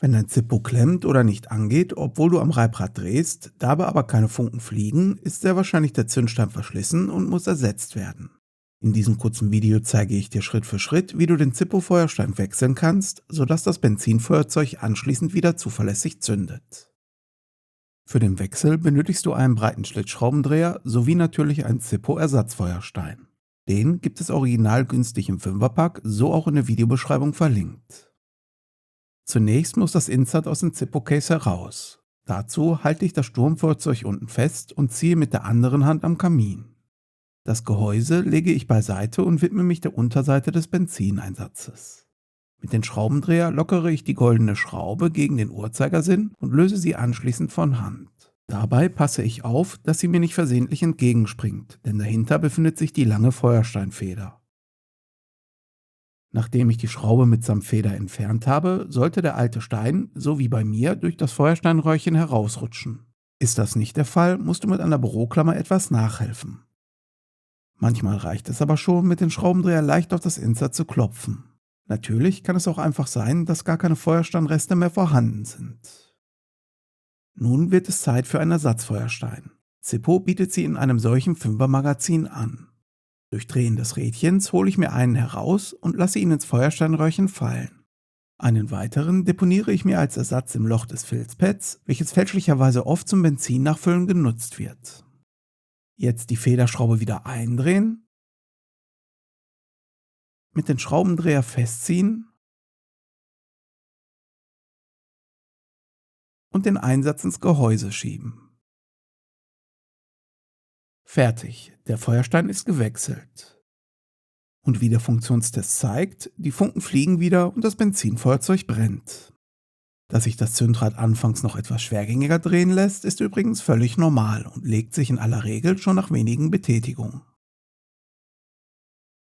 Wenn dein Zippo klemmt oder nicht angeht, obwohl du am Reibrad drehst, dabei aber keine Funken fliegen, ist sehr wahrscheinlich der Zündstein verschlissen und muss ersetzt werden. In diesem kurzen Video zeige ich dir Schritt für Schritt, wie du den Zippo-Feuerstein wechseln kannst, sodass das Benzinfeuerzeug anschließend wieder zuverlässig zündet. Für den Wechsel benötigst du einen breiten Schlitzschraubendreher sowie natürlich einen Zippo-Ersatzfeuerstein. Den gibt es original günstig im 5er-Pack, so auch in der Videobeschreibung verlinkt. Zunächst muss das Insert aus dem Zippo-Case heraus. Dazu halte ich das Sturmfeuerzeug unten fest und ziehe mit der anderen Hand am Kamin. Das Gehäuse lege ich beiseite und widme mich der Unterseite des Benzineinsatzes. Mit dem Schraubendreher lockere ich die goldene Schraube gegen den Uhrzeigersinn und löse sie anschließend von Hand. Dabei passe ich auf, dass sie mir nicht versehentlich entgegenspringt, denn dahinter befindet sich die lange Feuersteinfeder. Nachdem ich die Schraube mitsamt Feder entfernt habe, sollte der alte Stein, so wie bei mir, durch das Feuersteinröhrchen herausrutschen. Ist das nicht der Fall, musst du mit einer Büroklammer etwas nachhelfen. Manchmal reicht es aber schon, mit dem Schraubendreher leicht auf das Insert zu klopfen. Natürlich kann es auch einfach sein, dass gar keine Feuersteinreste mehr vorhanden sind. Nun wird es Zeit für einen Ersatzfeuerstein. Zippo bietet sie in einem solchen 5er-Magazin an. Durch Drehen des Rädchens hole ich mir einen heraus und lasse ihn ins Feuersteinröhrchen fallen. Einen weiteren deponiere ich mir als Ersatz im Loch des Filzpads, welches fälschlicherweise oft zum Benzin-Nachfüllen genutzt wird. Jetzt die Federschraube wieder eindrehen, mit dem Schraubendreher festziehen und den Einsatz ins Gehäuse schieben. Fertig, der Feuerstein ist gewechselt. Und wie der Funktionstest zeigt, die Funken fliegen wieder und das Benzinfeuerzeug brennt. Dass sich das Zündrad anfangs noch etwas schwergängiger drehen lässt, ist übrigens völlig normal und legt sich in aller Regel schon nach wenigen Betätigungen.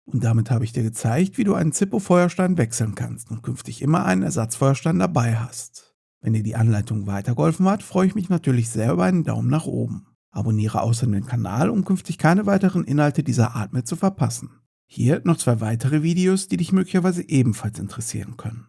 Und damit habe ich dir gezeigt, wie du einen Zippo-Feuerstein wechseln kannst und künftig immer einen Ersatzfeuerstein dabei hast. Wenn dir die Anleitung weitergeholfen hat, freue ich mich natürlich sehr über einen Daumen nach oben. Abonniere außerdem den Kanal, um künftig keine weiteren Inhalte dieser Art mehr zu verpassen. Hier noch 2 weitere Videos, die dich möglicherweise ebenfalls interessieren können.